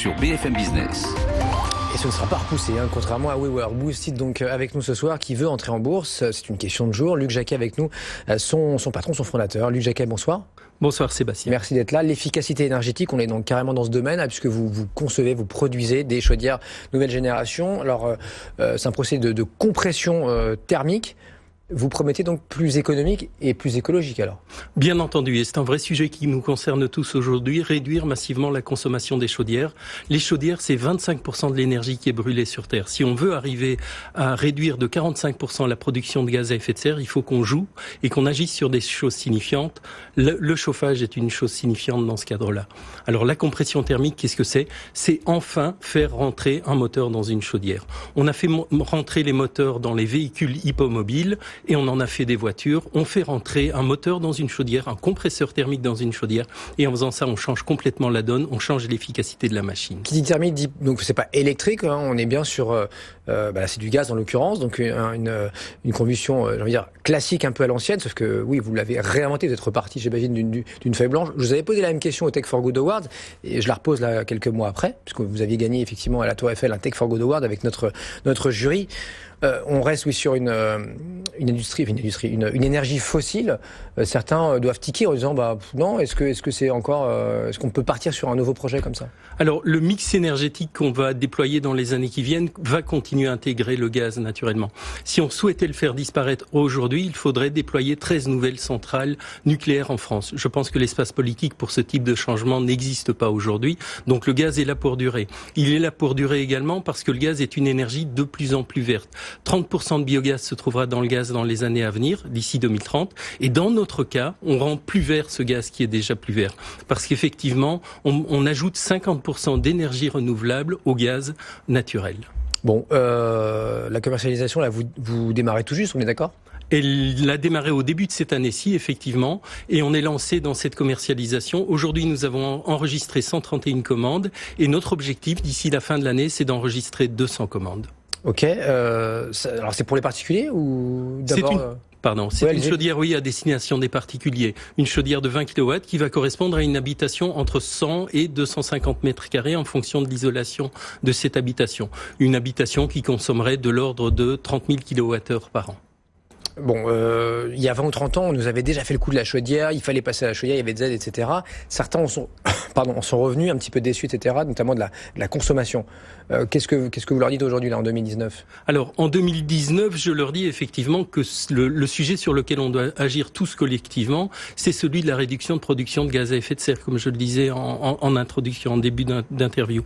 sur BFM Business. Et ce ne sera pas repoussé, contrairement à WeWork. Boosted donc avec nous ce soir, qui veut entrer en bourse. C'est une question de jour. Luc Jacquet avec nous, son patron, son fondateur. Luc Jacquet, bonsoir. Bonsoir Sébastien. Merci d'être là. L'efficacité énergétique, on est donc carrément dans ce domaine, puisque vous concevez, vous produisez des chaudières nouvelle génération. Alors, c'est un procédé de compression thermique. Vous promettez donc plus économique et plus écologique alors? Bien entendu, et c'est un vrai sujet qui nous concerne tous aujourd'hui, réduire massivement la consommation des chaudières. Les chaudières, c'est 25% de l'énergie qui est brûlée sur Terre. Si on veut arriver à réduire de 45% la production de gaz à effet de serre, il faut qu'on joue et qu'on agisse sur des choses signifiantes. Le chauffage est une chose signifiante dans ce cadre-là. Alors la compression thermique, qu'est-ce que c'est? C'est enfin faire rentrer un moteur dans une chaudière. On a fait rentrer les moteurs dans les véhicules hippomobiles, et on en a fait des voitures. On fait rentrer un moteur dans une chaudière, un compresseur thermique dans une chaudière, et en faisant ça, on change complètement la donne, on change l'efficacité de la machine. Qui dit thermique dit, donc c'est pas électrique, on est bien sur, c'est du gaz en l'occurrence, donc une combustion, j'ai envie de dire, classique un peu à l'ancienne, sauf que oui, vous l'avez réinventé, vous êtes reparti, j'imagine, d'une feuille blanche. Je vous avais posé la même question au Tech for Good Awards, et je la repose là quelques mois après, puisque vous aviez gagné effectivement à la Tour Eiffel un Tech for Good Award avec notre jury. On reste sur une énergie fossile. Certains doivent tiquer en disant non, est-ce que c'est encore est-ce qu'on peut partir sur un nouveau projet comme ça? Alors le mix énergétique qu'on va déployer dans les années qui viennent va continuer à intégrer le gaz naturellement. Si on souhaitait le faire disparaître aujourd'hui, il faudrait déployer 13 nouvelles centrales nucléaires en France. Je pense que l'espace politique pour ce type de changement n'existe pas aujourd'hui. Donc le gaz est là pour durer. Il est là pour durer également parce que le gaz est une énergie de plus en plus verte. 30% de biogaz se trouvera dans le gaz dans les années à venir, d'ici 2030. Et dans notre cas, on rend plus vert ce gaz qui est déjà plus vert. Parce qu'effectivement, on ajoute 50% d'énergie renouvelable au gaz naturel. Bon, la commercialisation, là, vous démarrez tout juste, on est d'accord? Elle a démarré au début de cette année-ci, effectivement, et on est lancé dans cette commercialisation. Aujourd'hui, nous avons enregistré 131 commandes, et notre objectif, d'ici la fin de l'année, c'est d'enregistrer 200 commandes. Ok, alors c'est pour les particuliers ou d'abord C'est une chaudière, à destination des particuliers. Une chaudière de 20 kW qui va correspondre à une habitation entre 100 et 250 mètres carrés en fonction de l'isolation de cette habitation. Une habitation qui consommerait de l'ordre de 30 000 kWh par an. Bon, il y a 20 ou 30 ans, on nous avait déjà fait le coup de la chaudière, il fallait passer à la chaudière, il y avait des aides, etc. Certains en sont revenus un petit peu déçus, etc., notamment de la consommation. Qu'est-ce que vous leur dites aujourd'hui, là, en 2019? Alors, en 2019, je leur dis effectivement que le sujet sur lequel on doit agir tous collectivement, c'est celui de la réduction de production de gaz à effet de serre, comme je le disais en introduction, en début d'interview.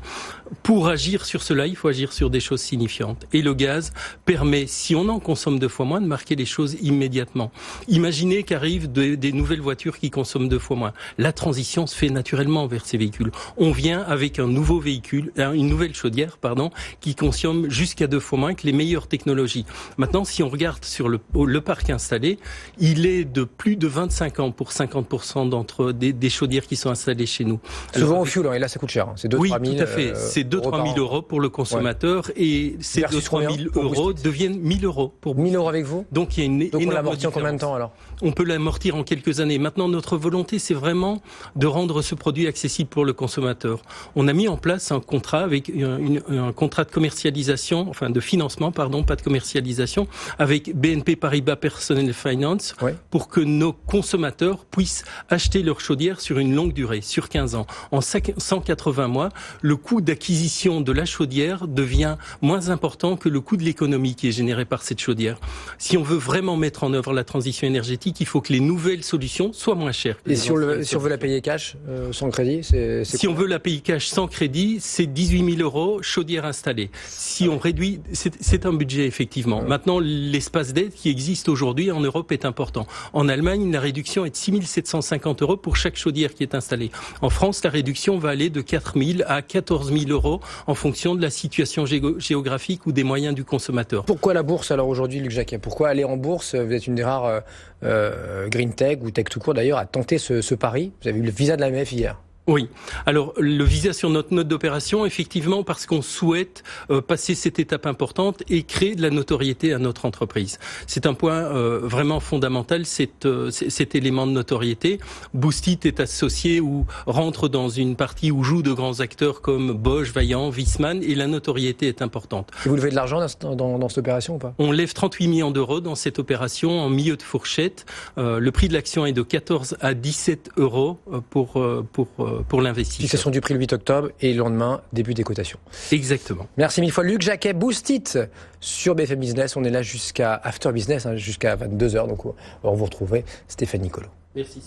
Pour agir sur cela, il faut agir sur des choses signifiantes. Et le gaz permet, si on en consomme 2 fois moins, de marquer les choses immédiatement. Imaginez qu'arrivent des nouvelles voitures qui consomment 2 fois moins. La transition se fait naturellement vers ces véhicules. On vient avec un nouveau véhicule, une nouvelle chaudière, qui consomme jusqu'à 2 fois moins que les meilleures technologies. Maintenant, si on regarde sur le parc installé, il est de plus de 25 ans pour 50% des chaudières qui sont installées chez nous. Souvent au fioul, et là ça coûte cher. C'est 2 3 000 tout à fait. C'est 2-3 000 euros pour le consommateur, et ces 2-3 000 euros deviennent 1 000 euros. Pour 1 000 euros avec vous? Donc il y a une on l'amortit en combien de temps alors? On peut l'amortir en quelques années. Maintenant, notre volonté, c'est vraiment de rendre ce produit accessible pour le consommateur. On a mis en place un contrat avec un contrat de commercialisation, de financement, pas de commercialisation, avec BNP Paribas Personal Finance, pour que nos consommateurs puissent acheter leur chaudière sur une longue durée, sur 15 ans. En 180 mois, le coût d'acquisition de la chaudière devient moins important que le coût de l'économie qui est généré par cette chaudière. Si on veut vraiment mettre en œuvre la transition énergétique, il faut que les nouvelles solutions soient moins chères. Et si on veut la payer cash, sans crédit, si on veut la payer cash sans crédit, c'est 18 000 euros, chaudière installée. Si on réduit, c'est un budget effectivement. Maintenant, l'espace d'aide qui existe aujourd'hui en Europe est important. En Allemagne, la réduction est de 6 750 euros pour chaque chaudière qui est installée. En France, la réduction va aller de 4 000 à 14 000 euros en fonction de la situation géographique ou des moyens du consommateur. Pourquoi la bourse alors aujourd'hui, Luc Jacquet? Pourquoi aller en bourse? Vous êtes une des rares green tech ou tech tout court d'ailleurs à tenter ce pari. Vous avez eu le visa de l'AMF hier. Oui. Alors, le visa sur notre note d'opération, effectivement, parce qu'on souhaite passer cette étape importante et créer de la notoriété à notre entreprise. C'est un point vraiment fondamental, cet élément de notoriété. Boostit est associé ou rentre dans une partie où jouent de grands acteurs comme Bosch, Vaillant, Viessmann, et la notoriété est importante. Et vous levez de l'argent dans cette opération ou pas? On lève 38 millions d'euros dans cette opération en milieu de fourchette. Le prix de l'action est de 14 à 17 euros pour l'investisseur. Fixation du prix le 8 octobre et le lendemain, début des cotations. Exactement. Merci mille fois Luc Jacquet, Boostit sur BFM Business. On est là jusqu'à After Business, jusqu'à 22h. Donc on vous retrouver Stéphane Nicolo. Merci.